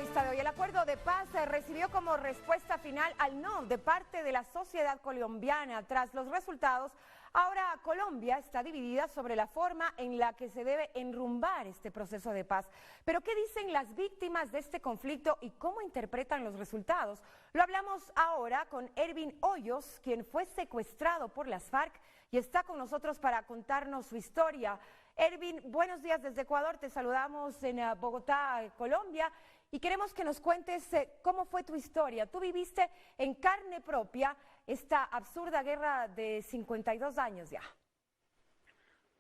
entrevista de hoy. El acuerdo de paz recibió como respuesta final al no de parte de la sociedad colombiana. Tras los resultados, ahora Colombia está dividida sobre la forma en la que se debe enrumbar este proceso de paz. Pero ¿qué dicen las víctimas de este conflicto y cómo interpretan los resultados? Lo hablamos ahora con Ervin Hoyos, quien fue secuestrado por las FARC y está con nosotros para contarnos su historia. Ervin, buenos días desde Ecuador, te saludamos en Bogotá, Colombia, y queremos que nos cuentes cómo fue tu historia. Tú viviste en carne propia esta absurda guerra de 52 años ya.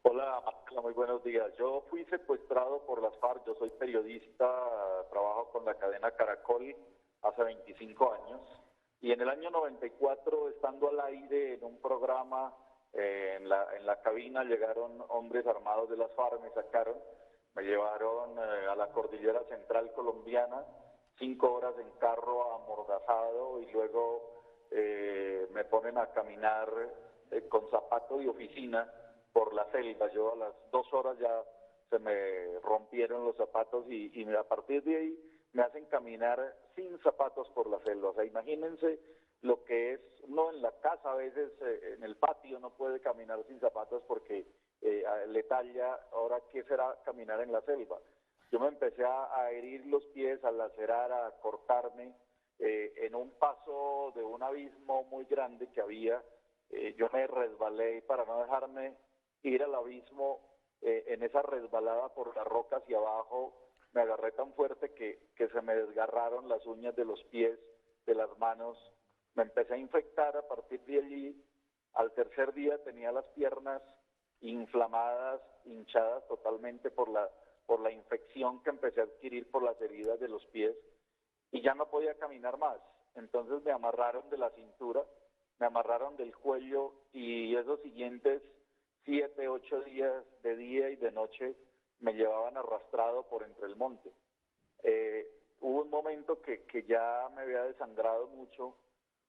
Hola, Marcela, muy buenos días. Yo fui secuestrado por las FARC, yo soy periodista, trabajo con la cadena Caracol hace 25 años, y en el año 94, estando al aire en un programa, en la cabina llegaron hombres armados de las FARC, me sacaron, me llevaron a la cordillera central colombiana, 5 horas en carro amordazado, y luego me ponen a caminar con zapato de oficina por la selva. Yo a las 2 horas ya se me rompieron los zapatos y a partir de ahí me hacen caminar sin zapatos por la selva. O sea, imagínense lo que es, uno en la casa a veces, en el patio no puede caminar sin zapatos porque le talla. Ahora, ¿qué será caminar en la selva? Yo me empecé a herir los pies, a lacerar, a cortarme, en un paso de un abismo muy grande que había. Yo me resbalé, y para no dejarme ir al abismo, en esa resbalada por la roca hacia abajo, me agarré tan fuerte que se me desgarraron las uñas de los pies, de las manos. Me empecé a infectar a partir de allí. Al tercer día tenía las piernas inflamadas, hinchadas totalmente por la infección que empecé a adquirir por las heridas de los pies, y ya no podía caminar más. Entonces me amarraron de la cintura, me amarraron del cuello, y esos siguientes 7, 8 días de día y de noche me llevaban arrastrado por entre el monte. Hubo un momento que ya me había desangrado mucho.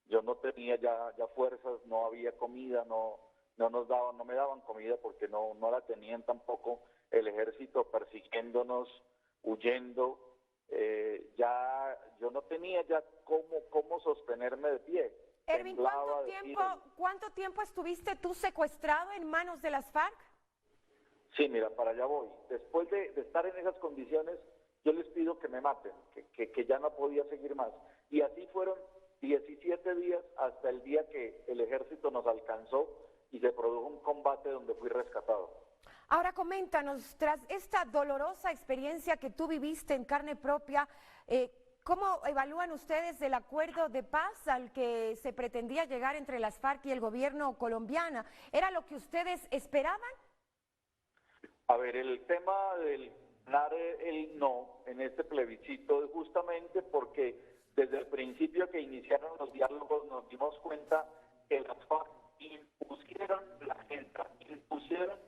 Yo no tenía ya fuerzas, no había comida, no me daban comida porque no la tenían tampoco. El ejército persiguiéndonos, huyendo. Ya yo no tenía ya cómo sostenerme de pie. Ervin, ¿cuánto tiempo estuviste tú secuestrado en manos de las FARC? Sí, mira, para allá voy. Después de estar en esas condiciones, yo les pido que me maten, que ya no podía seguir más. Y así fueron 17 días hasta el día que el ejército nos alcanzó y se produjo un combate donde fui rescatado. Ahora coméntanos, tras esta dolorosa experiencia que tú viviste en carne propia, ¿cómo evalúan ustedes el acuerdo de paz al que se pretendía llegar entre las FARC y el gobierno colombiano? ¿Era lo que ustedes esperaban? A ver, el tema del dar el no en este plebiscito es justamente porque desde el principio que iniciaron los diálogos nos dimos cuenta que las FARC impusieron la agenda, impusieron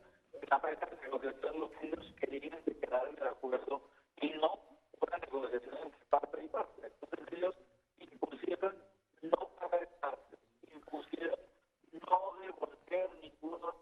la meta de negociación, lo que ellos querían de quedar en el acuerdo, y no una negociación entre parte y parte. Entonces ellos impusieron no pagar parte, impusieron no devolver ninguno.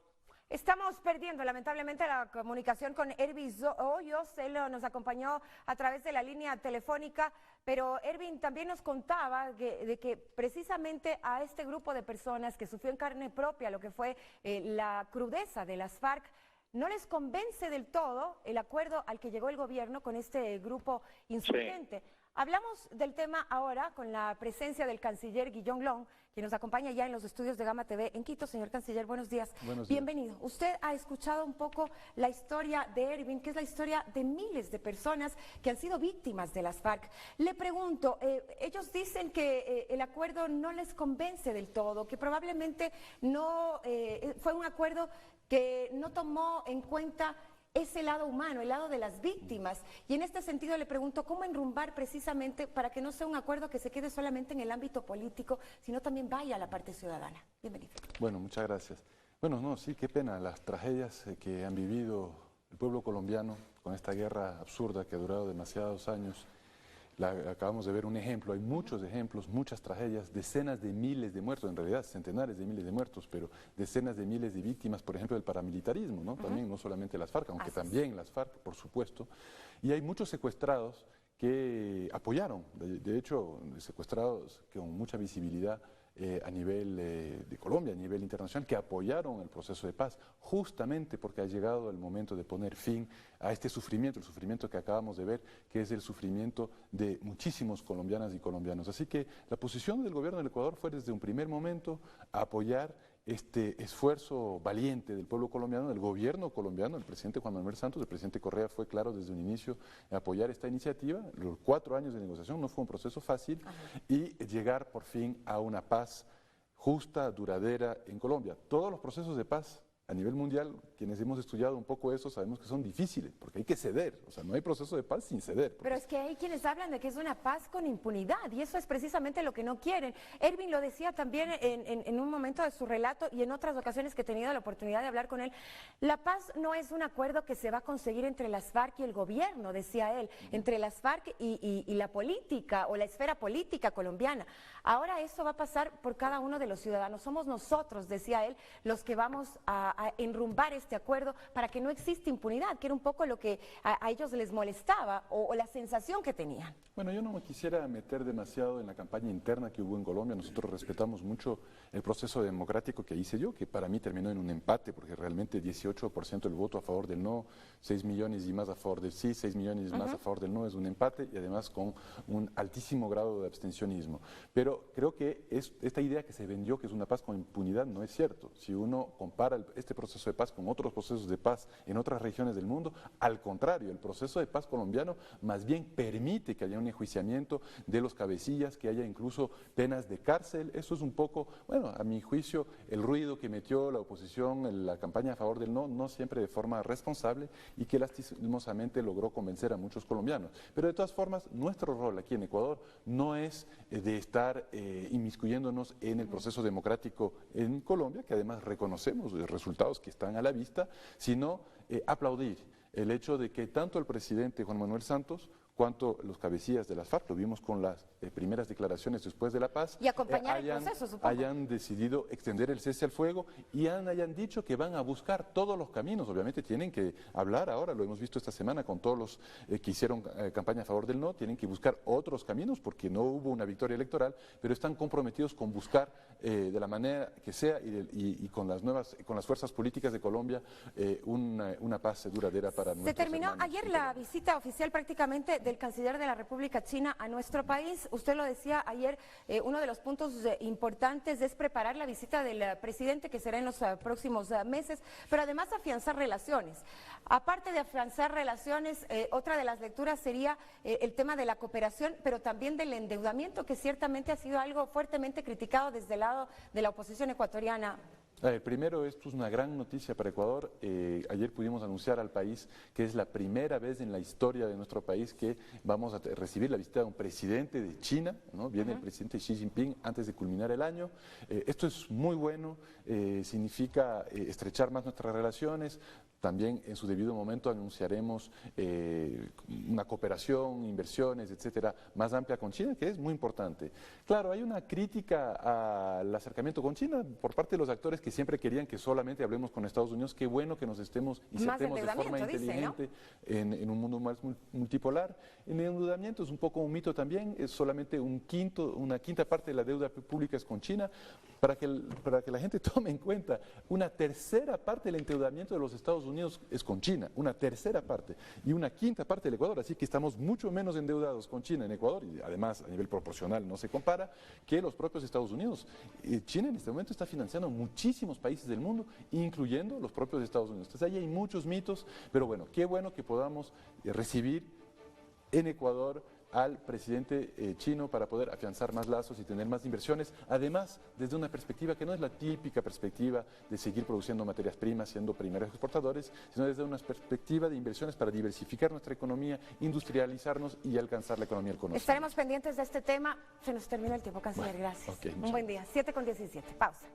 Estamos perdiendo lamentablemente la comunicación con Ervin Hoyos. Él nos acompañó a través de la línea telefónica, pero Ervin también nos contaba de que precisamente a este grupo de personas que sufrió en carne propia lo que fue la crudeza de las FARC, no les convence del todo el acuerdo al que llegó el gobierno con este grupo insurgente. Sí. Hablamos del tema ahora con la presencia del canciller Guillaume Long, quien nos acompaña ya en los estudios de Gama TV en Quito. Señor canciller, buenos días. Buenos días. Bienvenido. Usted ha escuchado un poco la historia de Ervin, que es la historia de miles de personas que han sido víctimas de las FARC. Le pregunto, ellos dicen que el acuerdo no les convence del todo, que probablemente no fue un acuerdo que no tomó en cuenta ese lado humano, el lado de las víctimas. Y en este sentido le pregunto, ¿cómo enrumbar precisamente para que no sea un acuerdo que se quede solamente en el ámbito político, sino también vaya a la parte ciudadana? Bienvenido. Bueno, muchas gracias. Bueno, no, sí, qué pena las tragedias que han vivido el pueblo colombiano con esta guerra absurda que ha durado demasiados años. Acabamos de ver un ejemplo, hay muchos ejemplos, muchas tragedias, decenas de miles de muertos, en realidad centenares de miles de muertos, pero decenas de miles de víctimas, por ejemplo, del paramilitarismo, ¿no? También, no solamente las FARC, aunque también las FARC, por supuesto. Y hay muchos secuestrados que apoyaron, de hecho, secuestrados con mucha visibilidad a nivel de Colombia, a nivel internacional, que apoyaron el proceso de paz, justamente porque ha llegado el momento de poner fin a este sufrimiento, el sufrimiento que acabamos de ver, que es el sufrimiento de muchísimos colombianas y colombianos. Así que la posición del gobierno del Ecuador fue desde un primer momento apoyar este esfuerzo valiente del pueblo colombiano, del gobierno colombiano, el presidente Juan Manuel Santos, el presidente Correa fue claro desde un inicio en apoyar esta iniciativa. Los 4 años de negociación no fue un proceso fácil y llegar por fin a una paz justa, duradera en Colombia. Todos los procesos de paz a nivel mundial, quienes hemos estudiado un poco eso, sabemos que son difíciles, porque hay que ceder, o sea, no hay proceso de paz sin ceder. Pero es que hay quienes hablan de que es una paz con impunidad, y eso es precisamente lo que no quieren. Ervin lo decía también en un momento de su relato y en otras ocasiones que he tenido la oportunidad de hablar con él, la paz no es un acuerdo que se va a conseguir entre las FARC y el gobierno, decía él, entre las FARC y la política o la esfera política colombiana. Ahora eso va a pasar por cada uno de los ciudadanos, somos nosotros, decía él, los que vamos a enrumbar este acuerdo para que no exista impunidad, que era un poco lo que a ellos les molestaba o la sensación que tenían. Bueno, yo no me quisiera meter demasiado en la campaña interna que hubo en Colombia. Nosotros respetamos mucho el proceso democrático que hice yo, que para mí terminó en un empate, porque realmente 18% el voto a favor del no, 6 millones y más a favor del sí, 6 millones más a favor del no, es un empate y además con un altísimo grado de abstencionismo. Pero creo que esta idea que se vendió, que es una paz con impunidad, no es cierto. Si uno compara este proceso de paz con otros procesos de paz en otras regiones del mundo, al contrario, el proceso de paz colombiano más bien permite que haya un enjuiciamiento de los cabecillas, que haya incluso penas de cárcel. Eso es un poco, bueno, a mi juicio, el ruido que metió la oposición en la campaña a favor del no, no siempre de forma responsable y que lastimosamente logró convencer a muchos colombianos. Pero de todas formas, nuestro rol aquí en Ecuador no es de estar inmiscuyéndonos en el proceso democrático en Colombia, que además reconocemos los resultados que están a la vista, sino aplaudir el hecho de que tanto el presidente Juan Manuel Santos cuanto los cabecillas de las FARC, lo vimos con las primeras declaraciones después de la paz, y acompañar el proceso, supongo. Hayan decidido extender el cese al fuego y hayan dicho que van a buscar todos los caminos. Obviamente tienen que hablar ahora, lo hemos visto esta semana con todos los que hicieron campaña a favor del no, tienen que buscar otros caminos porque no hubo una victoria electoral, pero están comprometidos con buscar de la manera que sea y con las fuerzas políticas de Colombia una paz duradera para nuestros Se terminó hermanos ayer en la Colombia. visita oficial prácticamente del canciller de la República China a nuestro país. Usted lo decía ayer, uno de los puntos importantes es preparar la visita del presidente que será en los próximos meses, pero además afianzar relaciones. Aparte de afianzar relaciones, otra de las lecturas sería el tema de la cooperación, pero también del endeudamiento, que ciertamente ha sido algo fuertemente criticado desde el lado de la oposición ecuatoriana. Primero, esto es una gran noticia para Ecuador. Ayer pudimos anunciar al país que es la primera vez en la historia de nuestro país que vamos a recibir la visita de un presidente de China, ¿no? Viene el presidente Xi Jinping antes de culminar el año. Esto es muy bueno, significa estrechar más nuestras relaciones. También en su debido momento anunciaremos una cooperación, inversiones, etcétera, más amplia con China, que es muy importante. Claro, hay una crítica al acercamiento con China por parte de los actores que siempre querían que solamente hablemos con Estados Unidos. Qué bueno que nos insertemos de forma inteligente, ¿no? en un mundo más multipolar. El endeudamiento es un poco un mito también, es solamente una quinta parte de la deuda pública es con China. Para que la gente tome en cuenta, una tercera parte del endeudamiento de los Estados Unidos es con China, una tercera parte, y una quinta parte del Ecuador, así que estamos mucho menos endeudados con China en Ecuador, y además a nivel proporcional no se compara, que los propios Estados Unidos. China en este momento está financiando muchísimos países del mundo, incluyendo los propios Estados Unidos. Entonces ahí hay muchos mitos, pero bueno, qué bueno que podamos recibir en Ecuador al presidente chino para poder afianzar más lazos y tener más inversiones, además desde una perspectiva que no es la típica perspectiva de seguir produciendo materias primas, siendo primeros exportadores, sino desde una perspectiva de inversiones para diversificar nuestra economía, industrializarnos y alcanzar la economía del conocimiento. Estaremos pendientes de este tema. Se nos termina el tiempo, canciller, gracias. Okay, un buen día, 7:17, pausa.